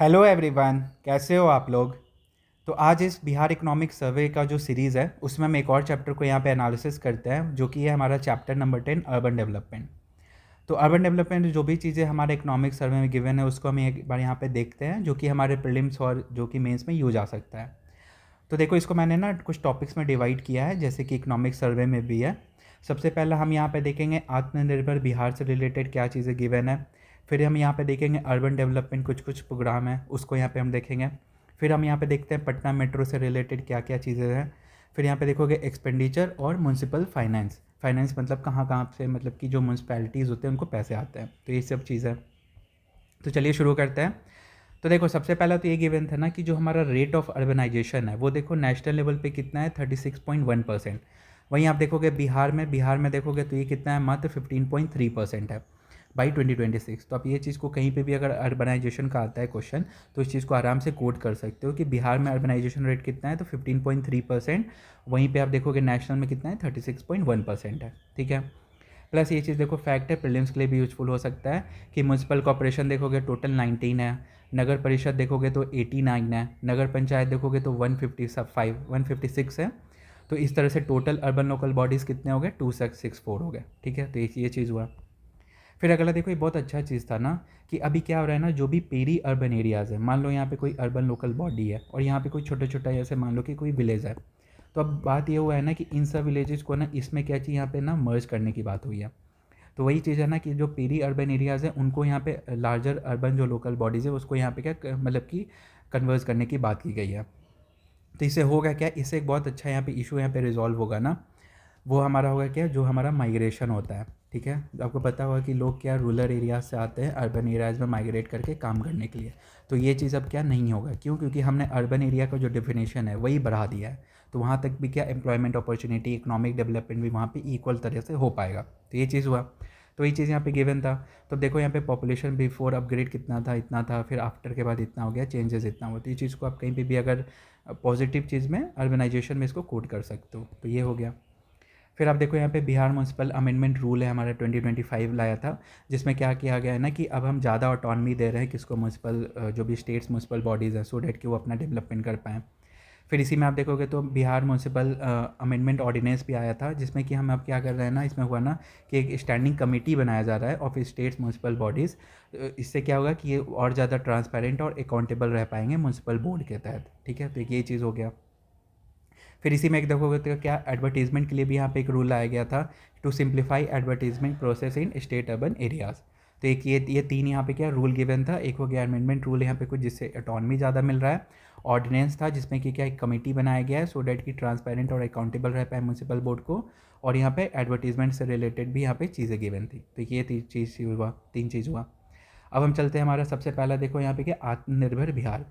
Hello everyone, कैसे हो आप लोग। तो आज इस बिहार इकोनॉमिक सर्वे का जो सीरीज़ है उसमें हम एक और चैप्टर को यहाँ पे एनालिसिस करते हैं, जो कि है हमारा चैप्टर नंबर 10 अर्बन डेवलपमेंट। तो अर्बन डेवलपमेंट जो भी चीज़ें हमारे इकोनॉमिक सर्वे में गिवन है उसको हम एक बार यहाँ पे देखते हैं, जो कि हमारे प्रीलिम्स और जो कि मेंस में यूज आ सकता है। तो देखो, इसको मैंने ना कुछ टॉपिक्स में डिवाइड किया है, जैसे कि इकोनॉमिक सर्वे में भी है। सबसे पहला हम यहाँ पे देखेंगे आत्मनिर्भर बिहार से रिलेटेड क्या चीज़ें गिवन है। फिर हम यहाँ पे देखेंगे अर्बन डेवलपमेंट, कुछ कुछ प्रोग्राम है उसको यहाँ पे हम देखेंगे। फिर हम यहाँ पे देखते हैं पटना मेट्रो से रिलेटेड क्या क्या चीज़ें हैं। फिर यहाँ पे देखोगे एक्सपेंडिचर और म्यूनसिपल फाइनेंस। फाइनेंस मतलब कहाँ कहाँ से, मतलब कि जो म्यूनसिपैलिटीज़ होते हैं उनको पैसे आते हैं, तो ये सब चीज़ें। तो चलिए शुरू करते हैं। तो देखो, सबसे पहला तो ये गिवन था ना कि जो हमारा रेट ऑफ अर्बनाइजेशन है वो देखो नेशनल लेवल पे कितना है, 36.1%। वहीं आप देखोगे बिहार में देखोगे तो ये कितना है, मात्र 15.3% है बाई 2026। तो आप ये चीज़ को कहीं पे भी अगर अर्बनाइजेशन का आता है क्वेश्चन, तो इस चीज़ को आराम से कोट कर सकते हो कि बिहार में अर्बनाइजेशन रेट कितना है, तो 15.3%। वहीं पे आप देखोगे नेशनल में कितना है, 36.1% है। ठीक है। प्लस ये चीज़ देखो फैक्ट है, प्रीलिम्स के लिए भी यूजफुल हो सकता है कि म्यूनसिपल कॉर्पोरेशन देखोगे टोटल 19 है, नगर परिषद देखोगे तो 89 है, नगर पंचायत देखोगे तो 156 है। तो इस तरह से टोटल अर्बन लोकल बॉडीज़ कितने हो गए, 2664 हो गए। ठीक है, तो ये चीज़ हुआ। फिर अगला देखो, ये बहुत अच्छा चीज़ था ना कि अभी क्या हो रहा है ना, जो भी पेरी अर्बन एरियाज़ है, मान लो यहाँ पे कोई अर्बन लोकल बॉडी है और यहाँ पे कोई छोटा छोटा जैसे मान लो कि कोई विलेज है। तो अब बात ये हुआ है ना कि इन सब विलेजेस को ना इसमें क्या चाहिए, यहाँ पे ना मर्ज करने की बात हुई है। तो वही चीज़ है ना कि जो पेरी अर्बन एरियाज़ हैं उनको यहाँ पे लार्जर अर्बन जो लोकल बॉडीज़ है उसको यहाँ पे क्या मतलब कि कन्वर्स करने की बात की गई है। तो इससे होगा क्या, इससे एक बहुत अच्छा यहाँ पे इशू यहाँ पे रिजॉल्व होगा ना, वो हमारा होगा क्या, जो हमारा माइग्रेशन होता है। ठीक है, आपको पता होगा कि लोग क्या रूरल एरियाज से आते हैं अर्बन एरियाज़ में माइग्रेट करके काम करने के लिए। तो ये चीज़ अब क्या नहीं होगा, क्यों, क्योंकि हमने अर्बन एरिया का जो डेफिनेशन है वही बढ़ा दिया है। तो वहाँ तक भी क्या एम्प्लॉयमेंट अपॉर्चुनिटी, इकोनॉमिक डेवलपमेंट भी वहाँ पे इक्वल तरह से हो पाएगा। तो ये चीज़ हुआ। तो ये चीज़ यहाँ पे गिवन था। तो देखो यहाँ पे पॉपुलेशन बिफोर अपग्रेड कितना था, इतना था, फिर आफ्टर के बाद इतना हो गया, चेंजेस इतना हुआ। तो ये चीज़ को आप कहीं पे भी अगर पॉजिटिव चीज़ में अर्बनाइजेशन में इसको कोट कर सकते हो। तो ये हो गया। फिर आप देखो यहाँ पे बिहार म्यूनसिपल अमेंडमेंट रूल है हमारा 2025 लाया था, जिसमें क्या किया गया है ना कि अब हम ज़्यादा ऑटोनमी दे रहे हैं किसको, म्यूनसिपल जो भी स्टेट्स म्यूनसिपल बॉडीज़ हैं, सो डैट कि वो अपना डेवलपमेंट कर पाएँ। फिर इसी में आप देखोगे तो बिहार म्यूनसिपल अमेंडमेंट ऑर्डिनेंस भी आया था, जिसमें कि हम अब क्या कर रहे हैं ना, इसमें हुआ ना कि एक स्टैंडिंग कमेटी बनाया जा रहा है ऑफ स्टेट्स म्यूनसिपल बॉडीज़। इससे क्या होगा कि ये और ज़्यादा ट्रांसपेरेंट और अकाउंटेबल रह पाएंगे म्यूनसिपल बोर्ड के तहत। ठीक है, तो ये चीज़ हो गया। फिर इसी में एक देखोगे तो क्या एडवर्टीजमेंट के लिए भी यहाँ पे एक रूल लाया गया था, to simplify advertisement process in state urban areas. तो एक ये तीन यहाँ पे क्या रूल गिवन था, एक हो गया अमेंडमेंट रूल यहाँ पे कुछ जिससे ऑटोनमी ज़्यादा मिल रहा है, ऑर्डिनेंस था जिसमें कि क्या एक कमेटी बनाया गया है सो डैट कि ट्रांसपेरेंट और अकाउंटेबल रह पाए म्यूनसिपल बोर्ड को, और यहाँ पे एडवर्टीजमेंट से रिलेटेड भी यहाँ पे चीज़ें गिवन थी। तो ये तीन चीज़ हुआ। अब हम चलते हैं हमारा सबसे पहला देखो यहाँ पे क्या आत्मनिर्भर बिहार।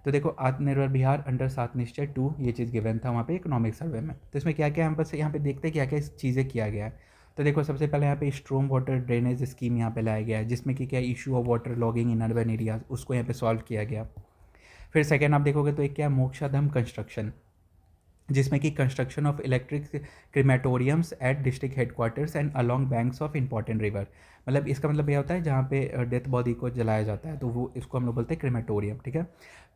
तो देखो आत्मनिर्भर बिहार अंडर 7 निश्चय 2 ये चीज़ गिवन था वहाँ पे इकोनॉमिक सर्वे में। तो इसमें क्या क्या हम बस यहाँ पे देखते हैं क्या क्या चीज़ें किया गया है। तो देखो सबसे पहले यहाँ पे स्ट्रॉम वाटर ड्रेनेज स्कीम यहाँ पे लाया गया है, जिसमें कि क्या issue of water logging in urban areas उसको यहाँ पे सॉल्व किया गया। फिर सेकेंड आप देखोगे तो एक क्या मोक्षाधम कंस्ट्रक्शन, जिसमें कि construction of electric crematoriums at district headquarters and along banks of important river. मतलब इसका मतलब यह होता है जहाँ पे डेथ बॉडी को जलाया जाता है, तो वो इसको हम लोग बोलते हैं क्रिमेटोरियम। ठीक है,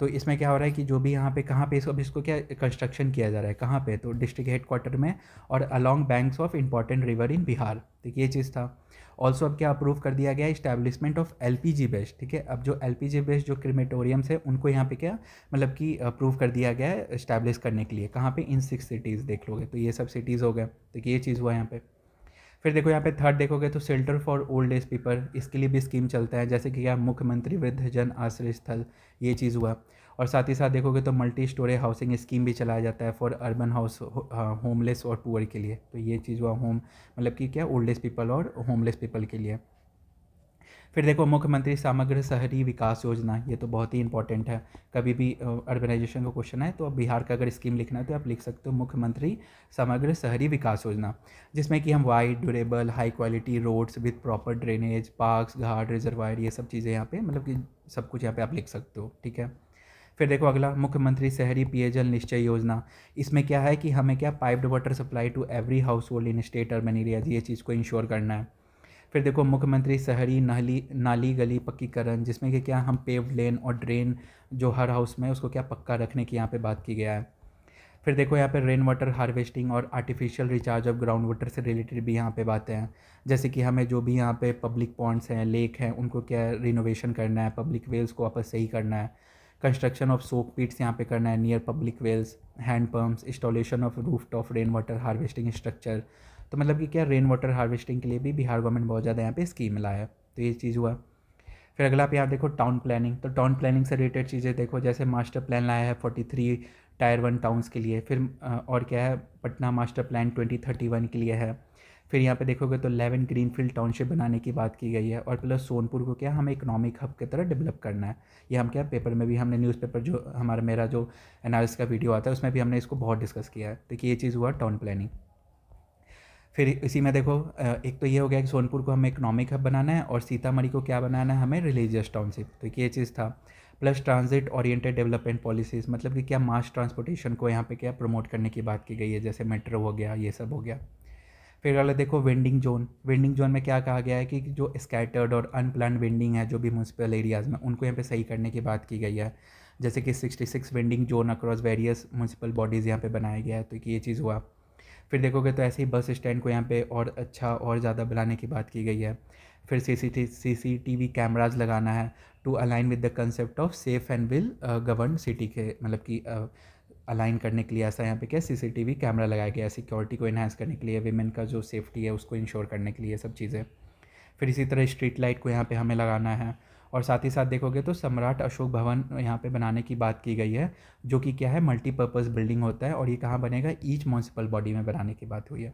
तो इसमें क्या हो रहा है कि जो भी यहाँ पे कहाँ पे इसको क्या कंस्ट्रक्शन किया जा रहा है, कहाँ पे, तो डिस्ट्रिक्ट हेडक्वार्टर में और along banks of important river in Bihar. तो ये चीज़ था। ऑल्सो अब क्या अप्रूव कर दिया गया, इस्टेब्लिशमेंट ऑफ एलपीजी बेस्ड। ठीक है, अब जो एलपीजी बेस्ड जो क्रिमेटोरियम्स है उनको यहाँ पे क्या मतलब कि अप्रूव कर दिया गया है इस्टेब्लिश करने के लिए, कहाँ पे, इन 6 सिटीज़ देख लोगे तो ये सब सिटीज़ हो गए। तो ये चीज़ हुआ यहाँ पे। फिर देखो यहाँ पे थर्ड देखोगे तो shelter for old age people, इसके लिए भी स्कीम चलता है, जैसे कि क्या मुख्यमंत्री वृद्ध जन आश्रय स्थल, ये चीज़ हुआ। और साथ ही साथ देखोगे तो मल्टी स्टोरी हाउसिंग स्कीम भी चलाया जाता है फॉर अर्बन हाउस होमलेस और पुअर के लिए। तो ये चीज़ हुआ होम मतलब कि क्या ओल्ड एज पीपल और होमलेस पीपल के लिए। फिर देखो मुख्यमंत्री समग्र शहरी विकास योजना, ये तो बहुत ही इंपॉर्टेंट है। कभी भी अर्बनाइजेशन का क्वेश्चन है तो अब बिहार का अगर स्कीम लिखना है तो आप लिख सकते हो मुख्यमंत्री समग्र शहरी विकास योजना, जिसमें कि हम wide durable high quality roads with proper drainage, parks, ghat, reservoir, ये सब चीज़ें यहाँ पे मतलब कि सब कुछ यहाँ पे आप लिख सकते हो। ठीक है, फिर देखो अगला मुख्यमंत्री शहरी पेयजल निश्चय योजना। इसमें क्या है कि हमें क्या piped water supply to every household in state urban areas, ये चीज़ को इंश्योर करना है। फिर देखो मुख्यमंत्री शहरी नाली नाली गली पक्कीकरण, जिसमें कि क्या हम पेव्ड लेन और ड्रेन जो हर हाउस में है उसको क्या पक्का रखने की यहाँ पे बात की गया है। फिर देखो यहाँ पे रेन वाटर हार्वेस्टिंग और artificial recharge of ground water से रिलेटेड भी यहाँ पे बातें हैं, जैसे कि हमें जो भी यहाँ पे पब्लिक पॉन्ड्स हैं, लेक हैं, उनको क्या रिनोवेशन करना है, पब्लिक वेल्स को वापस सही करना है, कंस्ट्रक्शन ऑफ सोक पिट्स यहाँ पे करना है near public wells, hand pumps, installation of rooftop rainwater harvesting structure. तो मतलब कि क्या रेन वाटर हार्वेस्टिंग के लिए भी बिहार गवर्नमेंट बहुत ज़्यादा यहाँ पे स्कीम लाया है, तो ये चीज़ हुआ। फिर अगला आप यहाँ देखो टाउन प्लानिंग, तो टाउन प्लानिंग से रिलेटेड चीज़ें देखो, जैसे मास्टर प्लान लाया है 43 टायर 1 टाउन्स के लिए। फिर और क्या है, पटना मास्टर प्लान 2031 के लिए है। फिर यहाँ पे देखोगे तो 11 ग्रीनफील्ड टाउनशिप बनाने की बात की गई है, और प्लस सोनपुर को क्या हमें इकोनॉमिक हब की तरह डेवलप करना है। ये हम क्या पेपर में भी हमने न्यूज़पेपर जो हमारा मेरा जो एनालिसिस का वीडियो आता है उसमें भी हमने इसको बहुत डिस्कस किया है। देखिए ये चीज़ हुआ टाउन प्लानिंग। फिर इसी में देखो एक तो ये हो गया कि सोनपुर को हमें इकोनॉमिक हब बनाना है, और सीतामढ़ी को क्या बनाना है, हमें रिलीजियस टाउनशिप। तो ये चीज़ था। Plus transit oriented development policies, मतलब कि क्या मास ट्रांसपोर्टेशन को यहाँ पे क्या प्रमोट करने की बात की गई है, जैसे मेट्रो हो गया, ये सब हो गया। फिर अगला देखो वेंडिंग जोन। वेंडिंग जोन में क्या कहा गया है कि जो स्कैटर्ड और अनप्लान वेंडिंग है जो भी म्यूनसिपल एरियाज़ में, उनको यहाँ पे सही करने की बात की गई है, जैसे कि 66 vending zone across various municipal bodies यहाँ पे बनाया गया है। तो ये चीज़ हुआ। फिर देखोगे तो ऐसे ही बस स्टैंड को यहाँ पे और अच्छा और ज़्यादा बनाने की बात की गई है। फिर सीसीटीवी कैमराज लगाना है to align with the concept of safe and well govern city के, मतलब कि अलाइन करने के लिए ऐसा यहाँ पे क्या सीसीटीवी कैमरा लगाया गया है, सिक्योरिटी को इन्हांस करने के लिए, विमेन का जो सेफ्टी है उसको इंश्योर करने के लिए, सब चीज़ें। फिर इसी तरह स्ट्रीट लाइट को यहाँ पे हमें लगाना है, और साथ ही साथ देखोगे तो सम्राट अशोक भवन यहाँ पे बनाने की बात की गई है, जो कि क्या है मल्टीपर्पज़ बिल्डिंग होता है, और ये कहाँ बनेगा, ईच म्यूनसिपल बॉडी में बनाने की बात हुई है।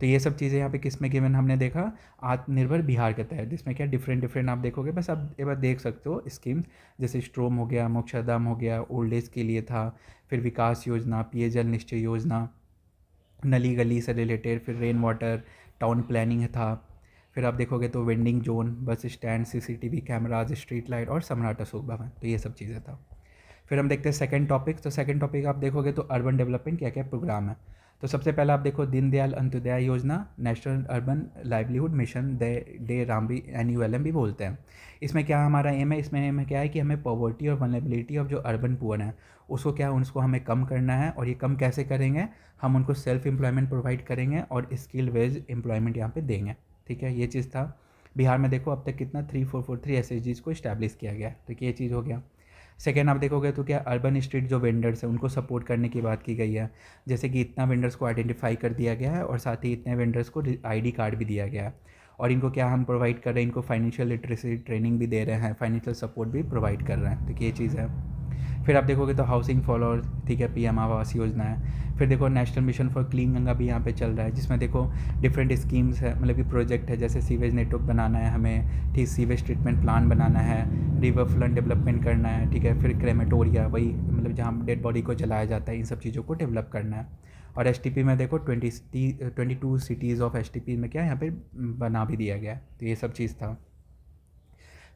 तो ये सब चीज़ें यहाँ पे किस में गिवन हमने देखा, आत्मनिर्भर बिहार के तहत, जिसमें क्या डिफरेंट डिफरेंट आप देखोगे, बस आप एक बार देख सकते हो स्कीम्स, जैसे स्ट्रोम हो गया, मोक्षधाम हो गया, ओल्ड एज के लिए था, फिर विकास योजना, पेयजल निश्चय योजना, नली गली से रिलेटेड, फिर रेन वाटर, टाउन प्लानिंग था। फिर आप देखोगे तो vending zone, bus stand, CCTV cameras, street light और सम्राट अशोक भवन, तो ये सब चीज़ें था। फिर हम देखते हैं सेकंड टॉपिक। तो सेकंड टॉपिक आप देखोगे तो अर्बन डेवलपमेंट क्या क्या प्रोग्राम है। तो सबसे पहला आप देखो दीनदयाल अंत्योदय योजना, national urban livelihood mission, day Ram भी NULM भी बोलते हैं। इसमें क्या हमारा एम है, इसमें एम है क्या है कि हमें पॉवर्टी और वनरेबिलिटी ऑफ जो अर्बन पुअर हैं उसको क्या उसको हमें कम करना है, और ये कम कैसे करेंगे, हम उनको सेल्फ एम्प्लॉयमेंट प्रोवाइड करेंगे और स्किल बेस्ड एम्प्लॉयमेंट यहाँ पे देंगे। ठीक है, ये चीज़ था। बिहार में देखो अब तक कितना 3443 SHGs को इस्टेब्लिश किया गया, तो ये चीज़ हो गया। सेकेंड आप देखोगे तो क्या अर्बन स्ट्रीट जो वेंडर्स हैं उनको सपोर्ट करने की बात की गई है, जैसे कि इतना वेंडर्स को आइडेंटिफाई कर दिया गया है, और साथ ही इतने वेंडर्स को ID कार्ड भी दिया गया है, और इनको क्या हम प्रोवाइड कर रहे हैं, इनको फाइनेंशियल लिटरेसी ट्रेनिंग भी दे रहे हैं, फाइनेंशियल सपोर्ट भी प्रोवाइड कर रहे हैं, तो ये चीज़ है। फिर आप देखोगे तो हाउसिंग फॉर ऑल, ठीक है, PM आवास योजना है। फिर देखो national mission for clean Ganga भी यहाँ पे चल रहा है, जिसमें देखो डिफरेंट स्कीम्स है, मतलब कि प्रोजेक्ट है, जैसे सीवेज नेटवर्क बनाना है हमें, ठीक, सीवेज ट्रीटमेंट प्लान बनाना है, रिवर फ्रंट डेवलपमेंट करना है, ठीक है, फिर क्रेमेटोरिया, वही मतलब जहाँ डेड बॉडी को जलाया जाता है, इन सब चीज़ों को डेवलप करना है। और STP में देखो 22 सिटीज़ ऑफ STP में क्या यहाँ पे बना भी दिया गया है, तो ये सब चीज़ था।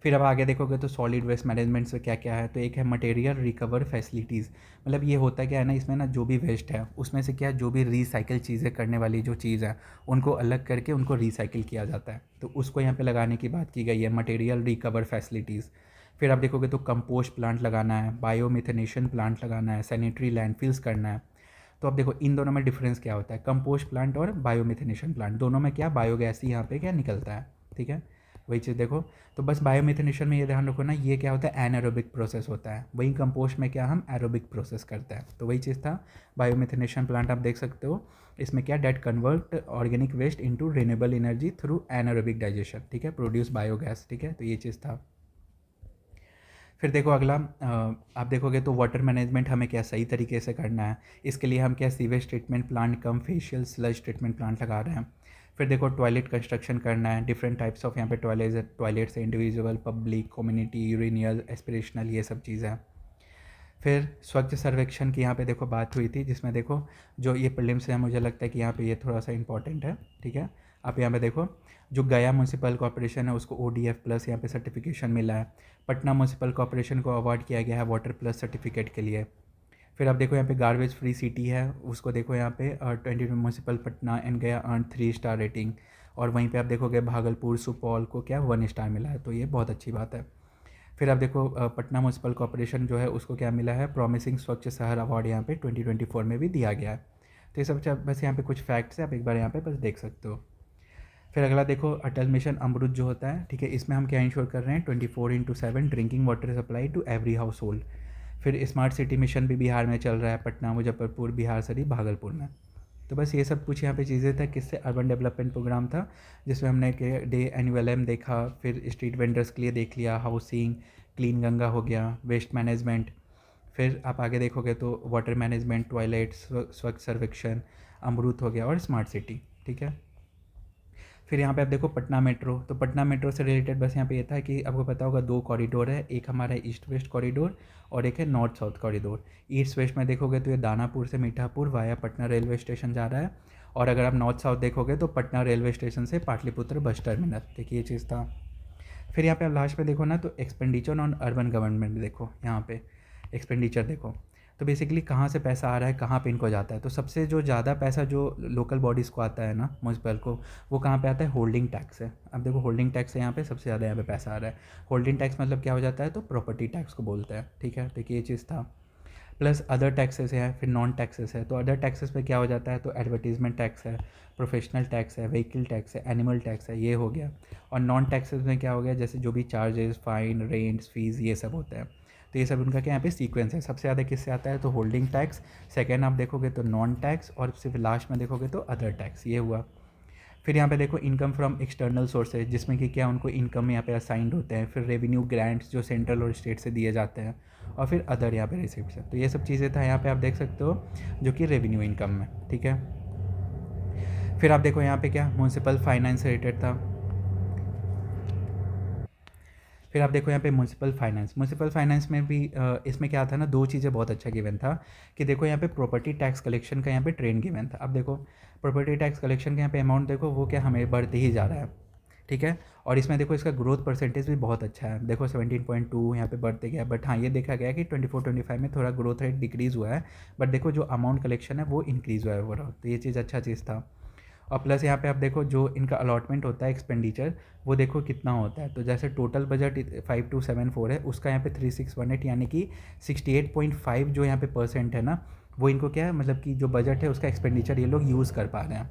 फिर अब आगे देखोगे तो सॉलिड वेस्ट मैनेजमेंट से क्या क्या है, तो एक है मटेरियल रिकवर फैसिलिटीज़, मतलब ये होता क्या है ना, इसमें ना जो भी वेस्ट है उसमें से क्या जो भी रिसाइकिल चीज़ें करने वाली जो चीज़ है उनको अलग करके उनको रिसाइकिल किया जाता है, तो उसको यहाँ पे लगाने की बात की गई है, मटेरियल रिकवर फैसिलिटीज़। फिर आप देखोगे तो कंपोस्ट प्लांट लगाना है, बायोमिथेनेशन प्लांट लगाना है, सैनिटरी लैंडफिल्स करना है। तो अब देखो इन दोनों में डिफरेंस क्या होता है, कंपोस्ट प्लांट और बायोमिथेनेशन प्लांट, दोनों में क्या बायोगैस ही यहाँ पे क्या निकलता है, ठीक है, वही चीज़ देखो। तो बस बायोमिथेनेशन में ये ध्यान रखो ना, ये क्या होता है एनारोबिक प्रोसेस होता है, वहीं कंपोस्ट में क्या हम एरोबिक प्रोसेस करते हैं, तो वही चीज़ था। बायोमिथेनेशन प्लांट आप देख सकते हो, इसमें क्या that convert organic waste into renewable energy through anaerobic digestion, ठीक है, प्रोड्यूस बायोगैस, ठीक है, तो ये चीज़ था। फिर देखो अगला आप देखोगे तो वाटर मैनेजमेंट हमें क्या सही तरीके से करना है, इसके लिए हम क्या सीवेज ट्रीटमेंट प्लांट कम फेशियल स्लज ट्रीटमेंट प्लांट लगा रहे हैं। फिर देखो टॉयलेट कंस्ट्रक्शन करना है, डिफरेंट टाइप्स ऑफ यहाँ पे टॉयलेट्स है, इंडिविजुअल, पब्लिक, कम्युनिटी, यूरिनियल, एस्पिरेशनल, ये सब चीज़ें हैं। फिर स्वच्छ सर्वेक्षण की यहाँ पे देखो बात हुई थी, जिसमें देखो जो ये प्रीलिम्स है मुझे लगता है कि यहाँ पे ये थोड़ा सा इंपॉर्टेंट है, ठीक है। आप यहाँ पे देखो जो गया म्यूनसिपल कॉर्पोरेशन है उसको ODF प्लस यहाँ पे सर्टिफिकेशन मिला है, पटना म्यूनसिपल कॉर्पोरेशन को अवार्ड किया गया है वाटर प्लस सर्टिफिकेट के लिए। फिर आप देखो यहाँ पे गार्बेज फ्री सिटी है, उसको देखो यहाँ पे 22 म्यूनसिपल पटना एंड गया अर्न 3 स्टार रेटिंग। और वहीं पे आप देखोगे भागलपुर सुपौल को क्या 1 स्टार मिला है, तो ये बहुत अच्छी बात है। फिर आप देखो पटना म्यूनसिपल कॉर्पोरेशन जो है उसको क्या मिला है, प्रॉमिसिंग स्वच्छ शहर अवार्ड यहाँ पे 2024 में भी दिया गया है। तो ये सब बस यहाँ पे कुछ फैक्ट्स है, आप एक बार यहाँ पे बस देख सकते हो। फिर अगला देखो अटल मिशन अमृत जो होता है, ठीक है, इसमें हम क्या इंश्योर कर रहे हैं 24/7 drinking water supply to every household. फिर स्मार्ट सिटी मिशन भी बिहार में चल रहा है, पटना मुजफ्फरपुर बिहार शरीफ भागलपुर में। तो बस ये सब कुछ यहाँ पे चीज़ें था किससे अर्बन डेवलपमेंट प्रोग्राम था, जिसमें हमने डे एनुअल एम देखा, फिर स्ट्रीट वेंडर्स के लिए देख लिया, हाउसिंग, क्लीन गंगा हो गया, वेस्ट मैनेजमेंट। फिर आप आगे देखोगे तो वाटर मैनेजमेंट, टॉयलेट, स्वच्छ सर्वेक्षण, अमृत हो गया और स्मार्ट सिटी, ठीक है। फिर यहाँ पे आप देखो पटना मेट्रो, तो पटना मेट्रो से रिलेटेड बस यहाँ पे ये था कि आपको पता होगा 2 कॉरिडोर है, एक हमारा ईस्ट वेस्ट कॉरिडोर और एक है north south corridor. East west में देखोगे तो ये दानापुर से Mithapur via Patna railway station जा रहा है, और अगर आप नॉर्थ साउथ देखोगे तो पटना रेलवे स्टेशन से पाटलिपुत्र बस टर्मिनल, देखिए ये चीज़ था। फिर यहाँ पे आप लास्ट में देखो ना तो एक्सपेंडिचर ऑन अर्बन गवर्नमेंट देखो, यहाँ पे एक्सपेंडिचर देखो, तो बेसिकली कहाँ से पैसा आ रहा है, कहाँ पे इनको जाता है। तो सबसे जो ज़्यादा पैसा जो लोकल बॉडीज़ को आता है ना, म्यूनसिपल को, वो कहाँ पे आता है, होल्डिंग टैक्स है। अब देखो होल्डिंग टैक्स है यहाँ पे सबसे ज़्यादा यहाँ पे पैसा आ रहा है। होल्डिंग टैक्स मतलब क्या हो जाता है, तो प्रॉपर्टी टैक्स को बोलते हैं, ठीक है, देखिए ये चीज़ था। प्लस अदर टैक्सेस है, फिर नॉन टैक्सेस है। तो अदर टैक्सेस पे क्या हो जाता है, तो एडवर्टीजमेंट टैक्स है, प्रोफेशनल टैक्स है, व्हीकल टैक्स है, एनिमल टैक्स है, ये हो गया। और नॉन टैक्सेस में क्या हो गया, जैसे जो भी चार्जेस, फाइन, रेंट्स, फीस, ये सब होता है। तो ये सब उनका क्या यहाँ पे सीक्वेंस है। सबसे ज़्यादा किससे आता है, तो होल्डिंग टैक्स, सेकेंड आप देखोगे तो नॉन टैक्स, और सिर्फ लास्ट में देखोगे तो अदर टैक्स, ये हुआ। फिर यहाँ पे देखो इनकम फ्रॉम एक्सटर्नल सोर्सेज, जिसमें कि क्या उनको इनकम यहाँ पे असाइंड होते हैं। फिर रेवेन्यू ग्रांट्स जो सेंट्रल और स्टेट से दिए जाते हैं, और फिर अदर यहाँ पे रिसिप्ट्स है। तो ये सब चीज़ें था यहाँ पे आप देख सकते हो जो कि रेवेन्यू इनकम में, ठीक है। फिर आप देखो यहाँ पे क्या म्यूनसिपल फाइनेंस से रिलेटेड था। फिर आप देखो यहाँ पे म्यूनसिपल फाइनेंस में भी इसमें क्या था ना, 2 चीज़ें बहुत अच्छा गिवन था कि देखो यहाँ पे प्रॉपर्टी टैक्स कलेक्शन का यहाँ पे ट्रेंड गिवन था। अब देखो प्रॉपर्टी टैक्स कलेक्शन का यहाँ पे अमाउंट देखो वो क्या हमें बढ़ते ही जा रहा है, ठीक है। और इसमें देखो इसका ग्रोथ परसेंटेज भी बहुत अच्छा है, देखो 17.2 यहाँ पे बढ़ते गया। बट हाँ ये देखा गया कि 24-25 में थोड़ा ग्रोथ रेट डिक्रीज़ हुआ है, बट देखो जो अमाउंट कलेक्शन है वो इंक्रीज़ हुआ है ओवरऑल, तो ये चीज़ अच्छा चीज़ था। और प्लस यहाँ पे आप देखो जो इनका अलॉटमेंट होता है एक्सपेंडिचर, वो देखो कितना होता है। तो जैसे टोटल बजट 5274 है, उसका यहाँ पे 3618 यानी कि 68.5 जो यहाँ पे परसेंट है ना, वो इनको क्या है, मतलब कि जो बजट है उसका एक्सपेंडिचर ये लोग यूज़ कर पा रहे हैं।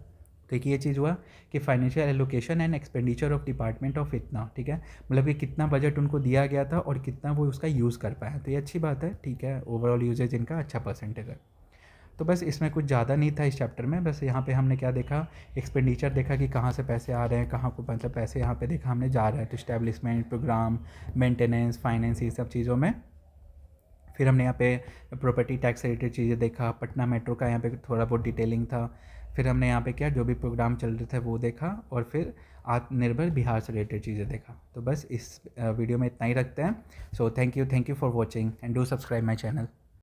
देखिए ये चीज़ हुआ कि financial allocation and expenditure of department of इतना, ठीक है, मतलब कि कितना बजट उनको दिया गया था और कितना वो उसका यूज़ कर पाए, तो ये अच्छी बात है, ठीक है। ओवरऑल यूजेज इनका अच्छा परसेंटेज है। तो बस इसमें कुछ ज़्यादा नहीं था इस चैप्टर में, बस यहाँ पे हमने क्या देखा, एक्सपेंडिचर देखा कि कहाँ से पैसे आ रहे हैं, कहाँ को मतलब पैसे यहाँ पे देखा हमने जा रहे हैं, तो इस्टेब्लिशमेंट, प्रोग्राम, मेंटेनेंस, फाइनेंस, ये सब चीज़ों में। फिर हमने यहाँ पे प्रॉपर्टी टैक्स से रिलेटेड चीज़ें देखा, पटना मेट्रो का यहाँ पे थोड़ा बहुत डिटेलिंग था। फिर हमने यहाँ पे क्या जो भी प्रोग्राम चल रहे थे वो देखा, और फिर आत्मनिर्भर बिहार से रिलेटेड चीज़ें देखा। तो बस इस वीडियो में इतना ही रखते हैं। So thank you for watching and do subscribe my channel.